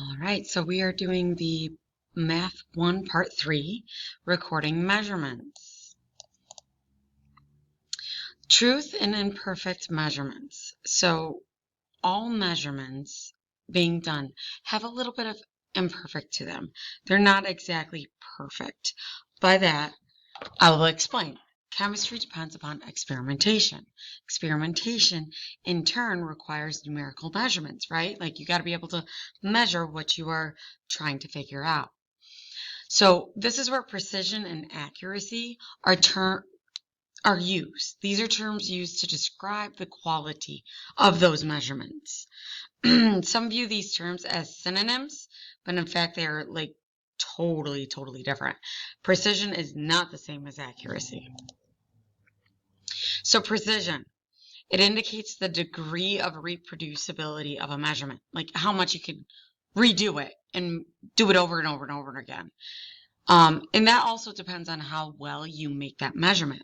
All right, so we are doing the Math 1 Part 3, recording measurements. Truth and imperfect measurements. So all measurements being done have a little bit of imperfect to them. They're not exactly perfect. By that, I will explain. Chemistry depends upon experimentation. Experimentation, in turn, requires numerical measurements, right? Like you got to be able to measure what you are trying to figure out. So this is where precision and accuracy are used. These are terms used to describe the quality of those measurements. Some view these terms as synonyms, but in fact they are like totally different. Precision is not the same as accuracy. So precision, it indicates the degree of reproducibility of a measurement, like how much you can redo it and do it over and over and over again. And that also depends on how well you make that measurement.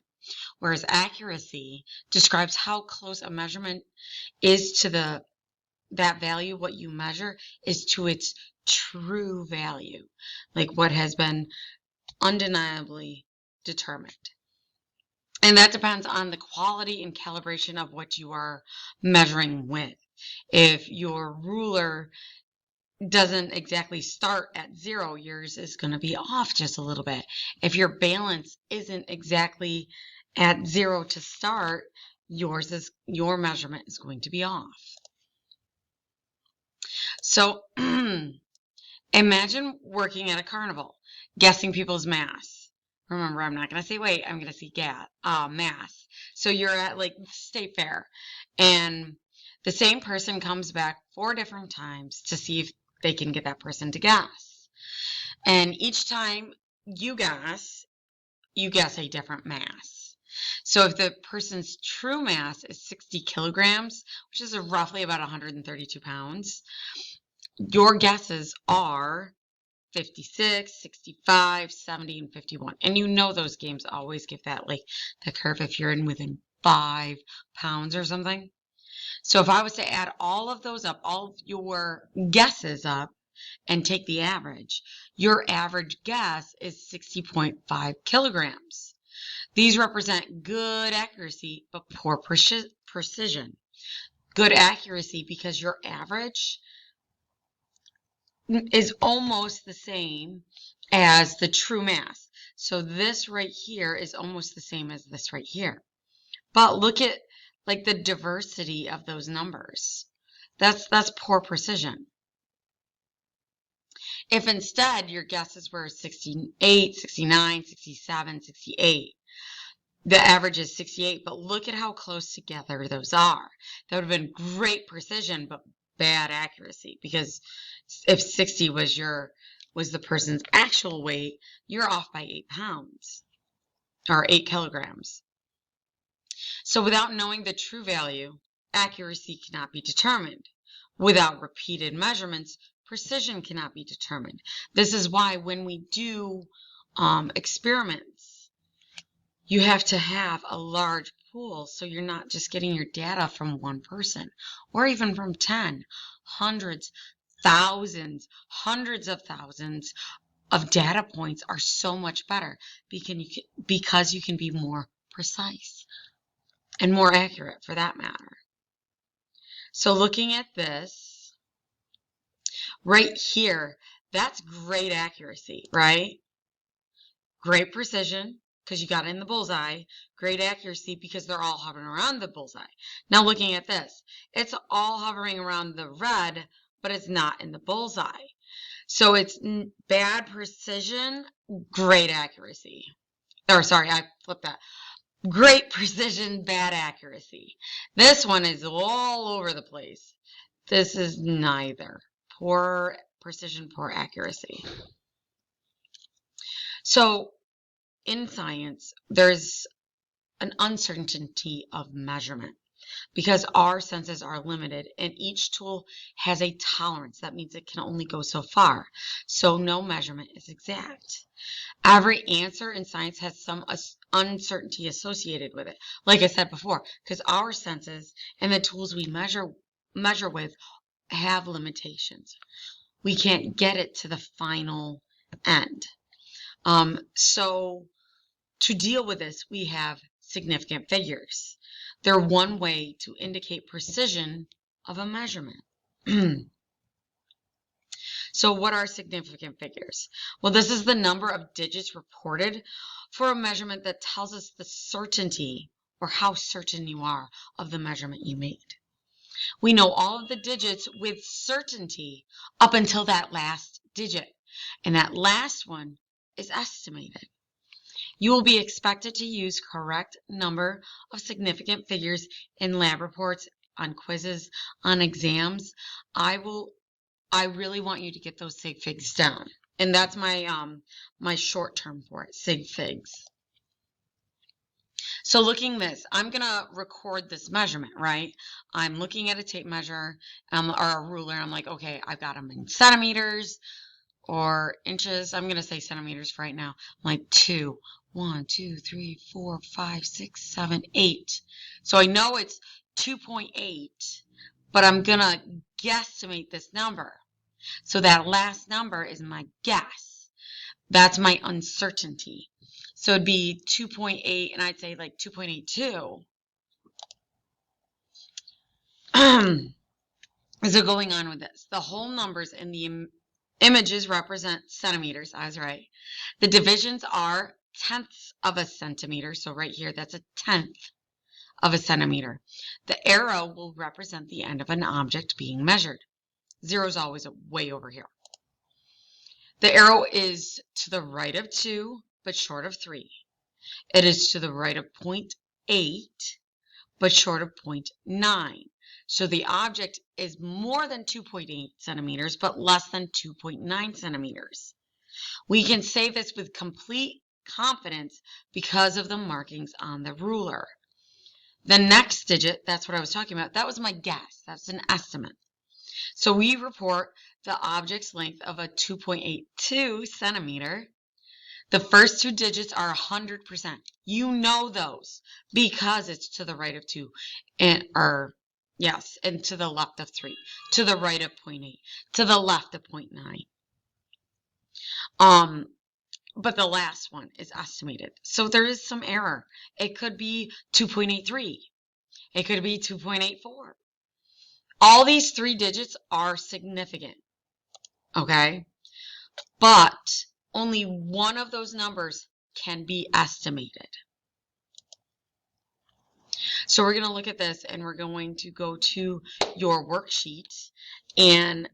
Whereas accuracy describes how close a measurement is to that value, what you measure, is to its true value, like what has been undeniably determined. And that depends on the quality and calibration of what you are measuring with. If your ruler doesn't exactly start at 0, yours is going to be off just a little bit. If your balance isn't exactly at 0 to start, your measurement is going to be off. So imagine working at a carnival, guessing people's mass. Remember, I'm not going to say weight, I'm going to say mass. So you're at like the state fair, and the same person comes back 4 different times to see if they can get that person to guess. And each time you guess a different mass. So if the person's true mass is 60 kilograms, which is roughly about 132 pounds, your guesses are 56, 65, 70, and 51. And you know those games always give that, like, the curve if you're in within 5 pounds or something. So if I was to add all of those up, all of your guesses up, and take the average, your average guess is 60.5 kilograms. These represent good accuracy, but poor precision. Good accuracy because your average is almost the same as the true mass. So this right here is almost the same as this right here. But look at like the diversity of those numbers. That's poor precision. If instead your guesses were 68, 69, 67, 68, the average is 68, but look at how close together those are. That would have been great precision, but bad accuracy, because if 60 was the person's actual weight, you're off by 8 pounds or 8 kilograms. So without knowing the true value, accuracy cannot be determined. Without repeated measurements, precision cannot be determined. This is why when we do experiments, you have to have a large pool, so you're not just getting your data from one person or even from 10, hundreds, thousands, hundreds of thousands of data points are so much better because you can be more precise and more accurate for that matter. So looking at this right here, that's great accuracy, right? Great precision because you got it in the bullseye. Great accuracy because they're all hovering around the bullseye. Now looking at this, it's all hovering around the red, but it's not in the bullseye. So it's bad precision, great accuracy. Or sorry, I flipped that. Great precision, bad accuracy. This one is all over the place. This is neither. Poor precision, poor accuracy. So in science, there's an uncertainty of measurement because our senses are limited and each tool has a tolerance. That means it can only go so far. So no measurement is exact. Every answer in science has some uncertainty associated with it. Like I said before, because our senses and the tools we measure with have limitations. we can't get it to the final end. So to deal with this, we have significant figures. They're one way to indicate precision of a measurement. So what are significant figures? Well, this is the number of digits reported for a measurement that tells us the certainty or how certain you are of the measurement you made. We know all of the digits with certainty up until that last digit, and that last one is estimated. You will be expected to use correct number of significant figures in lab reports, on quizzes, on exams. I really want you to get those sig figs down. And that's my my short term for it, sig figs. So looking this, I'm going to record this measurement, right? I'm looking at a tape measure or a ruler. I'm like, okay, I've got them in centimeters or inches. I'm going to say centimeters for right now. I'm like 2, 1, 2, 3, 4, 5, 6, 7, 8. So I know it's 2.8, but I'm going to guesstimate this number. So that last number is my guess. That's my uncertainty. So it'd be 2.8, and I'd say like 2.82. So going on with this, the whole numbers in the images represent centimeters. I was right. The divisions are tenths of a centimeter. So right here, that's a tenth of a centimeter. The arrow will represent the end of an object being measured. 0 is always way over here. The arrow is to the right of 2, but short of 3. It is to the right of 0.8, but short of 0.9. So the object is more than 2.8 centimeters, but less than 2.9 centimeters. We can say this with complete confidence because of the markings on the ruler. The next digit, that's what I was talking about, that was my guess. That's an estimate. So we report the object's length of a 2.82 centimeter. The first 2 digits are 100%. You know those because it's to the right of 2 and to the left of 3, to the right of 0.8, to the left of 0.9. But the last one is estimated. So there is some error. It could be 2.83. It could be 2.84. All these 3 digits are significant, okay? But only one of those numbers can be estimated. So we're going to look at this, and we're going to go to your worksheet and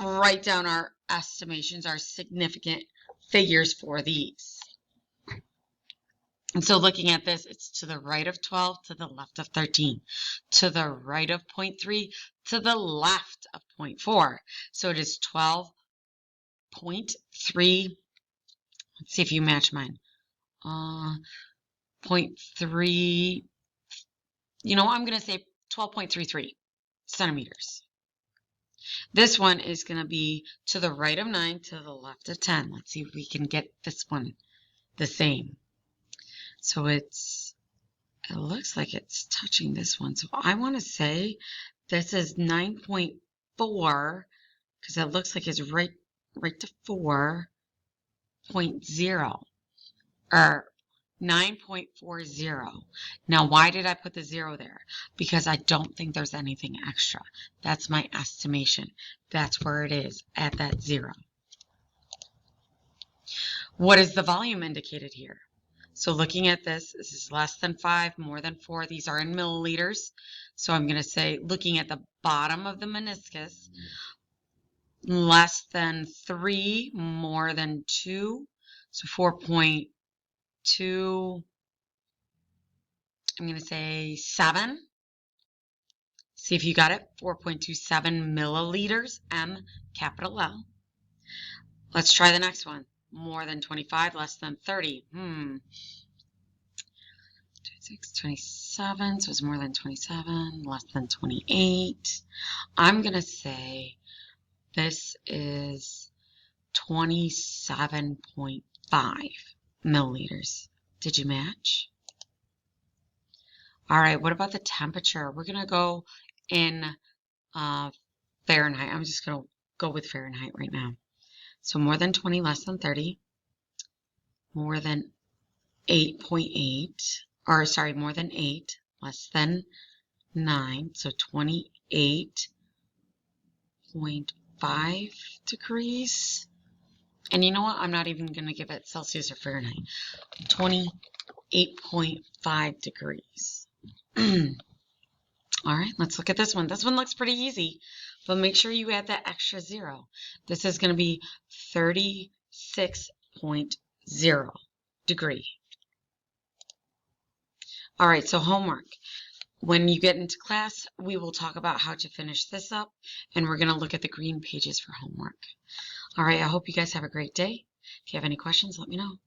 write down our estimations, our significant figures for these. And so looking at this, it's to the right of 12, to the left of 13, to the right of 0.3, to the left of 0.4. So it is 12.3. Let's see if you match mine. 0.3. You know, I'm going to say 12.33 centimeters. This one is going to be to the right of 9, to the left of 10. Let's see if we can get this one the same. So it looks like it's touching this one. So I want to say this is 9.4 because it looks like it's right to 4.0 or 9.40. Now, why did I put the 0 there? Because I don't think there's anything extra. That's my estimation. That's where it is, at that 0. What is the volume indicated here? So looking at this is less than 5, more than 4. These are in milliliters. So I'm going to say, looking at the bottom of the meniscus, less than 3, more than 2. So 4.2, I'm going to say 7. See if you got it. 4.27 milliliters, M, capital L. Let's try the next one. More than 25, less than 30. 26, 27, so it's more than 27, less than 28. I'm going to say this is 27.5 milliliters. Did you match? All right, what about the temperature? We're going to go in Fahrenheit. I'm just going to go with Fahrenheit right now. So more than 20, less than 30. More than 8.8, or sorry, more than 8, less than 9. So 28.5 degrees. And you know what? I'm not even going to give it Celsius or Fahrenheit. 28.5 degrees. All right, let's look at this one. This one looks pretty easy, but make sure you add that extra 0. This is going to be 36.0 degree. All right, so homework. When you get into class, we will talk about how to finish this up, and we're going to look at the green pages for homework. All right, I hope you guys have a great day. If you have any questions, let me know.